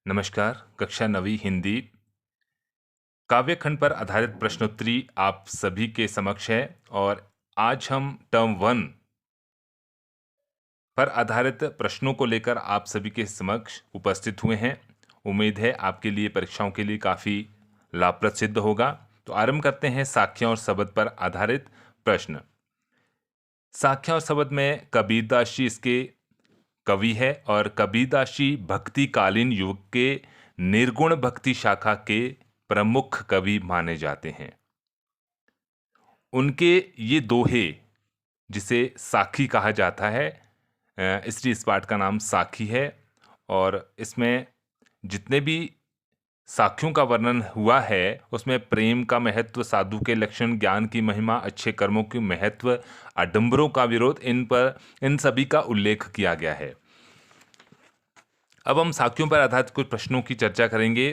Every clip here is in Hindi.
नमस्कार। कक्षा 9वीं हिंदी काव्यखंड पर आधारित प्रश्नोत्तरी आप सभी के समक्ष है और आज हम टर्म 1 पर आधारित प्रश्नों को लेकर आप सभी के समक्ष उपस्थित हुए हैं। उम्मीद है आपके लिए परीक्षाओं के लिए काफ़ी लाभप्रद सिद्ध होगा। तो आरंभ करते हैं साख्य और शब्द पर आधारित प्रश्न। साख्य और शब्द में कबीरदास जी इसके कवि है और कबीरदास जी भक्तिकालीन युग के निर्गुण भक्ति शाखा के प्रमुख कवि माने जाते हैं। उनके ये दोहे जिसे साखी कहा जाता है, इसलिए इस पाठ का नाम साखी है और इसमें जितने भी साखियों का वर्णन हुआ है उसमें प्रेम का महत्व, साधु के लक्षण, ज्ञान की महिमा, अच्छे कर्मों की महत्व, आडंबरों का विरोध, इन सभी का उल्लेख किया गया है। अब हम साखियों पर आधारित कुछ प्रश्नों की चर्चा करेंगे।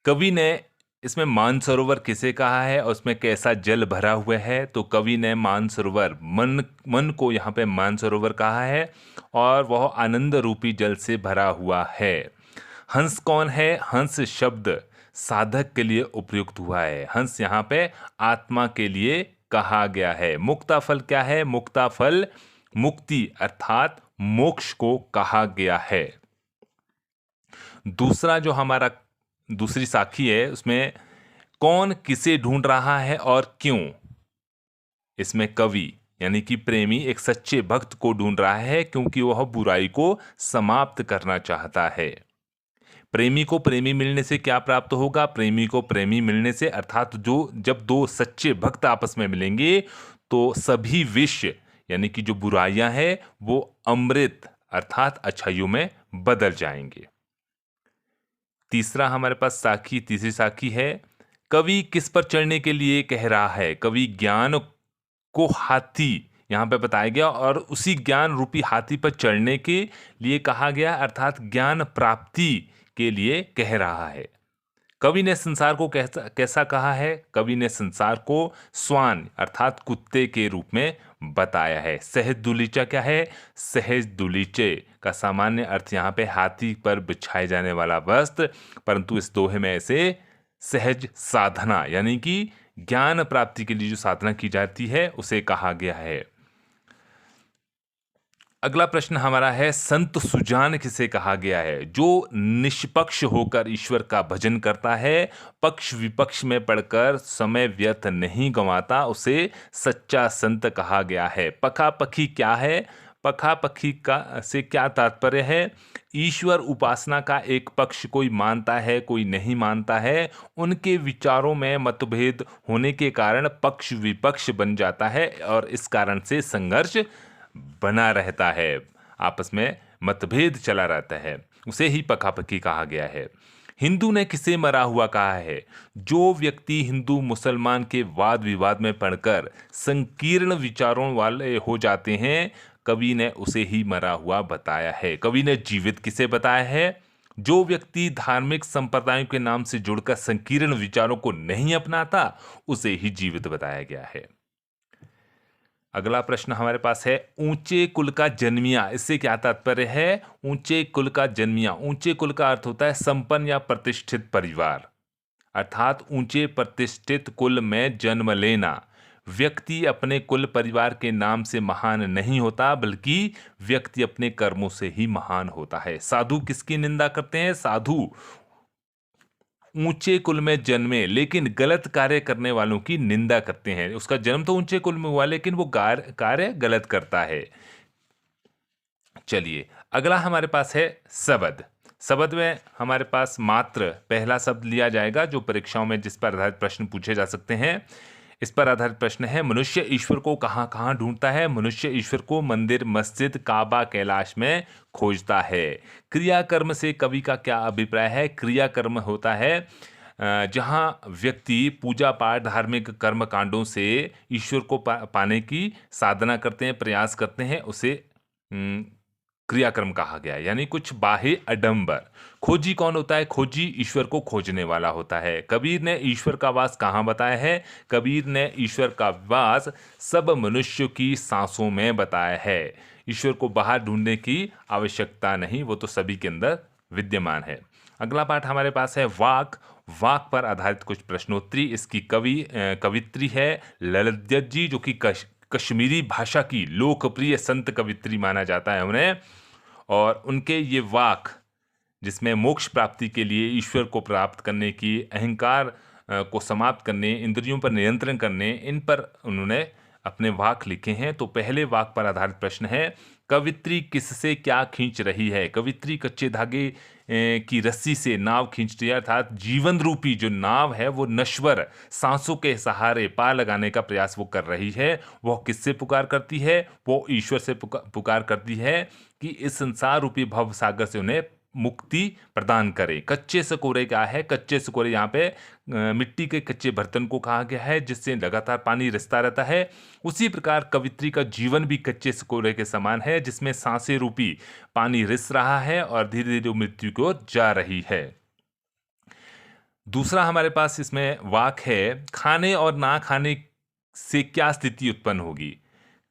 कवि ने इसमें मानसरोवर किसे कहा है और उसमें कैसा जल भरा हुआ है? तो कवि ने मानसरोवर, मन को यहाँ पे मानसरोवर कहा है और वह आनंद रूपी जल से भरा हुआ है। हंस कौन है? हंस शब्द साधक के लिए उपयुक्त हुआ है। हंस यहाँ पे आत्मा के लिए कहा गया है। मुक्ताफल क्या है? मुक्ताफल मुक्ति अर्थात मोक्ष को कहा गया है। दूसरा जो हमारा दूसरी साखी है उसमें कौन किसे ढूंढ रहा है और क्यों? इसमें कवि यानी कि प्रेमी एक सच्चे भक्त को ढूंढ रहा है क्योंकि वह बुराई को समाप्त करना चाहता है। प्रेमी को प्रेमी मिलने से क्या प्राप्त होगा? प्रेमी को प्रेमी मिलने से अर्थात जब दो सच्चे भक्त आपस में मिलेंगे तो सभी विष यानी कि जो बुराइयां हैं वो अमृत अर्थात अच्छाइयों में बदल जाएंगे। तीसरा हमारे पास तीसरी साखी है, कवि किस पर चढ़ने के लिए कह रहा है? कवि ज्ञान को हाथी यहां पे बताया गया और उसी ज्ञान रूपी हाथी पर चढ़ने के लिए कहा गया अर्थात ज्ञान प्राप्ति के लिए कह रहा है। कवि ने संसार को कैसा कहा है? कवि ने संसार को स्वान अर्थात कुत्ते के रूप में बताया है। सहज दुलीचा क्या है? सहज दुलीचे का सामान्य अर्थ यहाँ पे हाथी पर बिछाए जाने वाला वस्त्र, परंतु इस दोहे में ऐसे सहज साधना यानी कि ज्ञान प्राप्ति के लिए जो साधना की जाती है उसे कहा गया है। अगला प्रश्न हमारा है, संत सुजान किसे कहा गया है? जो निष्पक्ष होकर ईश्वर का भजन करता है, पक्ष विपक्ष में पढ़कर समय व्यर्थ नहीं गंवाता, उसे सच्चा संत कहा गया है। पखापखी क्या है? पखापखी का से क्या तात्पर्य है? ईश्वर उपासना का एक पक्ष कोई मानता है, कोई नहीं मानता है। उनके विचारों में मतभेद होने के कारण पक्ष विपक्ष बन जाता है और इस कारण से संघर्ष बना रहता है, आपस में मतभेद चला रहता है, उसे ही पखापखी कहा गया है। हिंदू ने किसे मरा हुआ कहा है? जो व्यक्ति हिंदू मुसलमान के वाद विवाद में पड़कर संकीर्ण विचारों वाले हो जाते हैं, कवि ने उसे ही मरा हुआ बताया है। कवि ने जीवित किसे बताया है? जो व्यक्ति धार्मिक संप्रदायों के नाम से जुड़कर संकीर्ण विचारों को नहीं अपनाता, उसे ही जीवित बताया गया है। अगला प्रश्न हमारे पास है, ऊंचे कुल का जन्मिया, इससे क्या तात्पर्य है? ऊंचे कुल का जन्मिया, ऊंचे कुल का अर्थ होता है संपन्न या प्रतिष्ठित परिवार, अर्थात ऊंचे प्रतिष्ठित कुल में जन्म लेना। व्यक्ति अपने कुल परिवार के नाम से महान नहीं होता, बल्कि व्यक्ति अपने कर्मों से ही महान होता है। साधु किसकी निंदा करते हैं? साधु ऊंचे कुल में जन्मे लेकिन गलत कार्य करने वालों की निंदा करते हैं। उसका जन्म तो ऊंचे कुल में हुआ लेकिन वो कार्य गलत करता है। चलिए अगला हमारे पास है शब्द। शब्द में हमारे पास मात्र पहला शब्द लिया जाएगा जो परीक्षाओं में जिस पर आधारित प्रश्न पूछे जा सकते हैं। इस पर आधारित प्रश्न है, मनुष्य ईश्वर को कहाँ कहाँ ढूंढता है? मनुष्य ईश्वर को मंदिर, मस्जिद, काबा, कैलाश में खोजता है। क्रियाकर्म से कवि का क्या अभिप्राय है? क्रियाकर्म होता है जहाँ व्यक्ति पूजा पाठ, धार्मिक कर्म कांडों से ईश्वर को पाने की साधना करते हैं, प्रयास करते हैं, उसे क्रियाक्रम कहा गया, यानी कुछ बाह्य आडंबर। खोजी कौन होता है? खोजी ईश्वर को खोजने वाला होता है। कबीर ने ईश्वर का वास कहाँ बताया है? कबीर ने ईश्वर का वास सब मनुष्यों की सांसों में बताया है। ईश्वर को बाहर ढूंढने की आवश्यकता नहीं, वो तो सभी के अंदर विद्यमान है। अगला पाठ हमारे पास है वाक। वाक पर आधारित कुछ प्रश्नोत्तरी। इसकी कवित्री है ललित जी, जो कि कश्मीरी भाषा की लोकप्रिय संत कवित्री माना जाता है उन्हें। और उनके ये वाक, जिसमें मोक्ष प्राप्ति के लिए, ईश्वर को प्राप्त करने की, अहंकार को समाप्त करने, इंद्रियों पर नियंत्रण करने, इन पर उन्होंने अपने वाक लिखे हैं। तो पहले वाक पर आधारित प्रश्न है, कवित्री किससे क्या खींच रही है? कवित्री कच्चे धागे की रस्सी से नाव खींच रही है, अर्थात जीवन रूपी जो नाव है वो नश्वर सांसों के सहारे पार लगाने का प्रयास वो कर रही है। वो किससे पुकार करती है? वो ईश्वर से पुकार करती है कि इस संसार रूपी भव सागर से उन्हें मुक्ति प्रदान करे। कच्चे सकोरे क्या है? कच्चे सकोरे यहाँ पे मिट्टी के कच्चे बर्तन को कहा गया है, जिससे लगातार पानी रिसता रहता है। उसी प्रकार कवित्री का जीवन भी कच्चे सकोरे के समान है, जिसमें सांसें रूपी पानी रिस रहा है और धीरे धीरे मृत्यु को जा रही है। दूसरा हमारे पास इसमें वाक है, खाने और ना खाने से क्या स्थिति उत्पन्न होगी?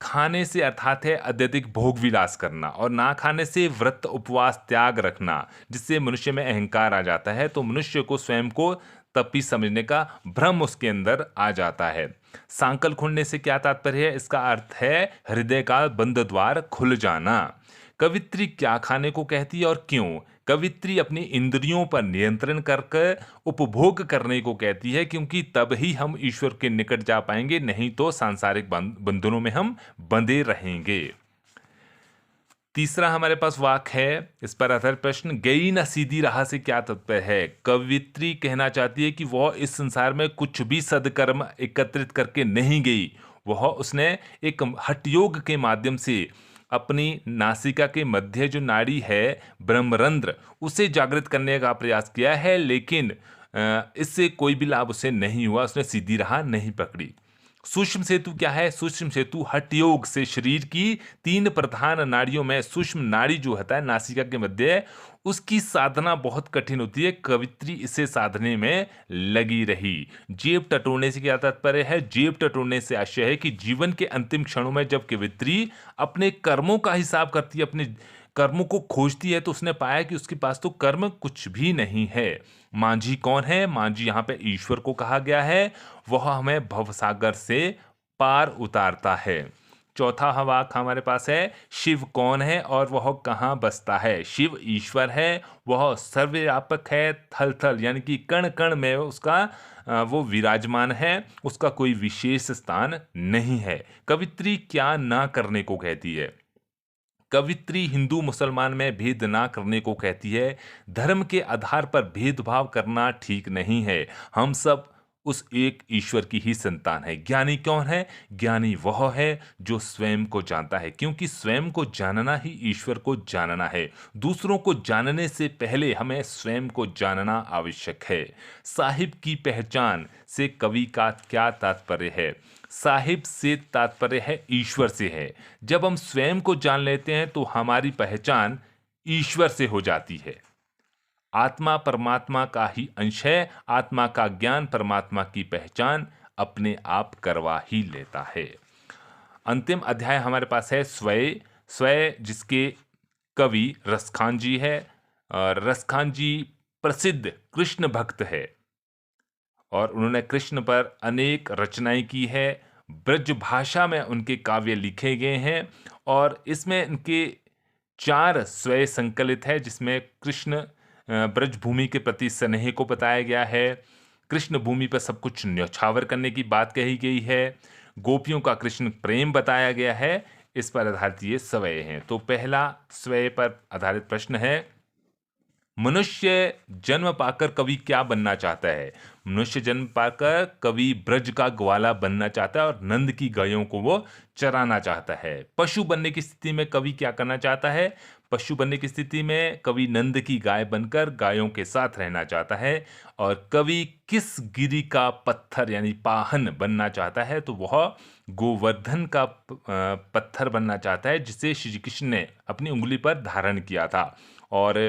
खाने से अर्थात है अत्यधिक भोग विलास करना, और ना खाने से व्रत उपवास त्याग रखना, जिससे मनुष्य में अहंकार आ जाता है। तो मनुष्य को स्वयं को तपी समझने का भ्रम उसके अंदर आ जाता है। सांकल खुलने से क्या तात्पर्य है? इसका अर्थ है हृदय का बंद द्वार खुल जाना। कवित्री क्या खाने को कहती है और क्यों? कवित्री अपनी इंद्रियों पर नियंत्रण करके उपभोग करने को कहती है, क्योंकि तब ही हम ईश्वर के निकट जा पाएंगे, नहीं तो सांसारिक बंधनों में हम बंधे रहेंगे। तीसरा हमारे पास वाक है, इस पर आधारित प्रश्न, गई न सीधी राह से क्या तात्पर्य है? कवित्री कहना चाहती है कि वह इस संसार में कुछ भी सदकर्म एकत्रित करके नहीं गई। वह उसने एक हठयोग के माध्यम से अपनी नासिका के मध्य जो नाड़ी है ब्रह्मरंध्र, उसे जागृत करने का प्रयास किया है, लेकिन इससे कोई भी लाभ उसे नहीं हुआ। उसने सीधी राह नहीं पकड़ी। सूक्ष्म सेतु क्या है? सूक्ष्म सेतु हठयोग से शरीर की 3 प्रधान नाड़ियों में सूक्ष्म नाड़ी जो होता है नासिका के मध्य, उसकी साधना बहुत कठिन होती है। कवित्री इसे साधने में लगी रही। जेब टटोलने से क्या तात्पर्य है? जेब टटोलने से आशय है कि जीवन के अंतिम क्षणों में जब कवित्री अपने कर्मों का हिसाब करती है, अपने कर्मों को खोजती है, तो उसने पाया कि उसके पास तो कर्म कुछ भी नहीं है। मांझी कौन है? मांझी यहाँ पे ईश्वर को कहा गया है। वह हमें भवसागर से पार उतारता है। चौथा वाक हमारे पास है, शिव कौन है और वह कहाँ बसता है? शिव ईश्वर है, वह सर्वव्यापक है, थल थल यानी कि कण कण में उसका वो विराजमान है, उसका कोई विशेष स्थान नहीं है। कवित्री क्या ना करने को कहती है? कवित्री हिंदू मुसलमान में भेद ना करने को कहती है। धर्म के आधार पर भेदभाव करना ठीक नहीं है। हम सब उस एक ईश्वर की ही संतान है। ज्ञानी कौन है? ज्ञानी वह है जो स्वयं को जानता है, क्योंकि स्वयं को जानना ही ईश्वर को जानना है। दूसरों को जानने से पहले हमें स्वयं को जानना आवश्यक है। साहिब की पहचान से कवि का क्या तात्पर्य है? साहिब से तात्पर्य है ईश्वर से है। जब हम स्वयं को जान लेते हैं तो हमारी पहचान ईश्वर से हो जाती है। आत्मा परमात्मा का ही अंश है। आत्मा का ज्ञान परमात्मा की पहचान अपने आप करवा ही लेता है। अंतिम अध्याय हमारे पास है स्वय। स्वय जिसके कवि रसखान जी है, और रसखान जी प्रसिद्ध कृष्ण भक्त है और उन्होंने कृष्ण पर अनेक रचनाएं की है। ब्रज भाषा में उनके काव्य लिखे गए हैं और इसमें इनके 4 स्वय संकलित है, जिसमें कृष्ण ब्रज भूमि के प्रति स्नेह को बताया गया है। कृष्ण भूमि पर सब कुछ न्यौछावर करने की बात कही गई है। गोपियों का कृष्ण प्रेम बताया गया है। इस पर आधारित ये स्वय हैं। तो पहला स्वय पर आधारित प्रश्न है, मनुष्य जन्म पाकर कवि क्या बनना चाहता है? मनुष्य जन्म पाकर कवि ब्रज का ग्वाला बनना चाहता है और नंद की गायों को वो चराना चाहता है। पशु बनने की स्थिति में कवि क्या करना चाहता है? पशु बनने की स्थिति में कवि नंद की गाय बनकर गायों के साथ रहना चाहता है। और कवि किस गिरी का पत्थर यानी पाहन बनना चाहता है? तो वह गोवर्धन का पत्थर बनना चाहता है, जिसे श्री कृष्ण ने अपनी उंगली पर धारण किया था। और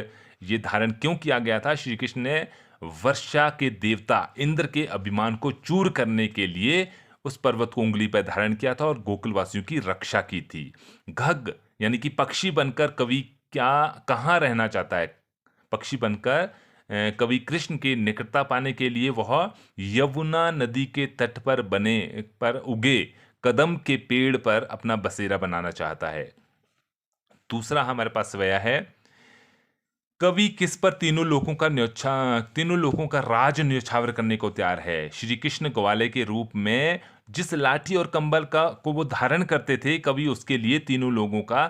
ये धारण क्यों किया गया था? श्री कृष्ण ने वर्षा के देवता इंद्र के अभिमान को चूर करने के लिए उस पर्वत को उंगली पर धारण किया था और गोकुलवासियों की रक्षा की थी। घग यानी कि पक्षी बनकर कवि क्या कहाँ रहना चाहता है? पक्षी बनकर कवि कृष्ण की निकटता पाने के लिए वह यमुना नदी के तट पर उगे कदम के पेड़ पर अपना बसेरा बनाना चाहता है। दूसरा हमारे पास स्वया है, कवि किस पर तीनों लोगों का राज न्योछावर करने को तैयार है। श्री कृष्ण ग्वाले के रूप में जिस लाठी और कंबल को वो धारण करते थे, कवि उसके लिए तीनों लोगों का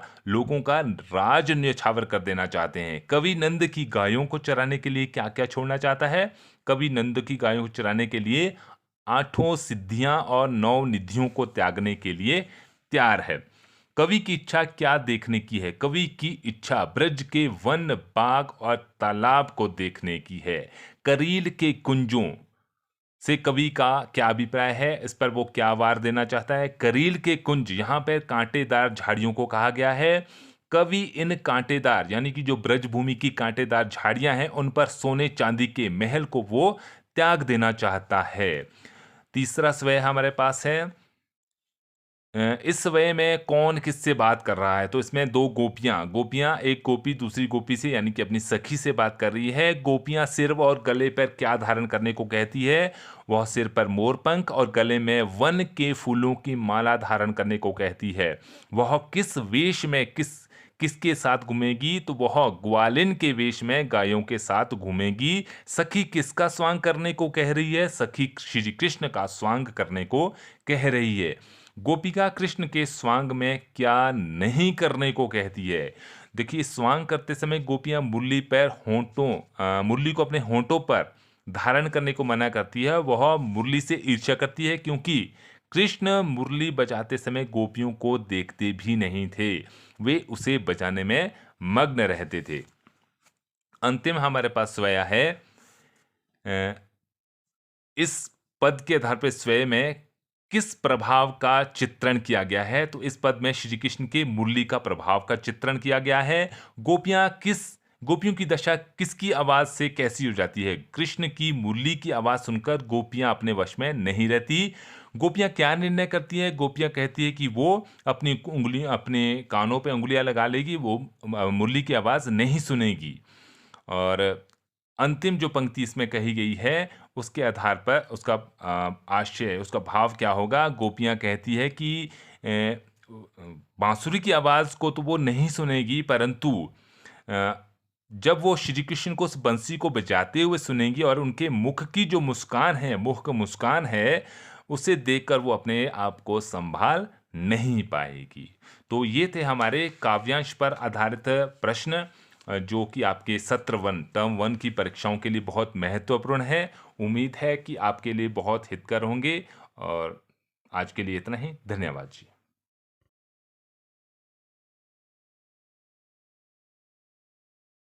राज न्योछावर कर देना चाहते हैं। कवि नंद की गायों को चराने के लिए क्या क्या छोड़ना चाहता है। कवि नंद की गायों को चराने के लिए 8 सिद्धियां और 9 निधियों को त्यागने के लिए तैयार है। कवि की इच्छा क्या देखने की है। कवि की इच्छा ब्रज के वन, बाग और तालाब को देखने की है। करील के कुंजों से कवि का क्या अभिप्राय है, इस पर वो क्या वार देना चाहता है। करील के कुंज, यहां पर कांटेदार झाड़ियों को कहा गया है। कवि इन कांटेदार यानी कि जो ब्रज भूमि की कांटेदार झाड़ियां हैं, उन पर सोने चांदी के महल को वो त्याग देना चाहता है। तीसरा स्वय हमारे पास है, इस स्वय में कौन किससे बात कर रहा है। तो इसमें 2 गोपियां एक गोपी दूसरी गोपी से यानी कि अपनी सखी से बात कर रही है। गोपियां सिर और गले पर क्या धारण करने को कहती है। वह सिर पर मोरपंख और गले में वन के फूलों की माला धारण करने को कहती है। वह किस वेश में किसके साथ घूमेगी। तो वह ग्वालिन के वेश में गायों के साथ घूमेगी। सखी किसका स्वांग करने को कह रही है। सखी श्री कृष्ण का स्वांग करने को कह रही है। गोपिका कृष्ण के स्वांग में क्या नहीं करने को कहती है। देखिए, स्वांग करते समय गोपियां मुरली को अपने होंठों पर धारण करने को मना करती है। वह मुरली से ईर्ष्या करती है, क्योंकि कृष्ण मुरली बजाते समय गोपियों को देखते भी नहीं थे, वे उसे बजाने में मग्न रहते थे। अंतिम हमारे पास स्वया है, इस पद के आधार पर स्वय में किस प्रभाव का चित्रण किया गया है। तो इस पद में श्री कृष्ण के मुरली का प्रभाव का चित्रण किया गया है। गोपियों की दशा किसकी आवाज से कैसी हो जाती है। कृष्ण की मुरली की आवाज सुनकर गोपियां अपने वश में नहीं रहती। गोपियां क्या निर्णय करती है। गोपियां कहती है कि वो अपने कानों पे उंगलियां लगा लेगी, वो मुरली की आवाज नहीं सुनेगी। और अंतिम जो पंक्ति इसमें कही गई है, उसके आधार पर उसका आशय, उसका भाव क्या होगा। गोपियां कहती है कि बांसुरी की आवाज को तो वो नहीं सुनेगी, परंतु जब वो श्री कृष्ण को उस बंसी को बजाते हुए सुनेंगी और उनके मुख की जो मुस्कान है, उसे देखकर वो अपने आप को संभाल नहीं पाएगी। तो ये थे हमारे काव्यांश पर आधारित प्रश्न, जो कि आपके टर्म 1 की परीक्षाओं के लिए बहुत महत्वपूर्ण है। उम्मीद है कि आपके लिए बहुत हितकर होंगे। और आज के लिए इतना ही। धन्यवाद जी।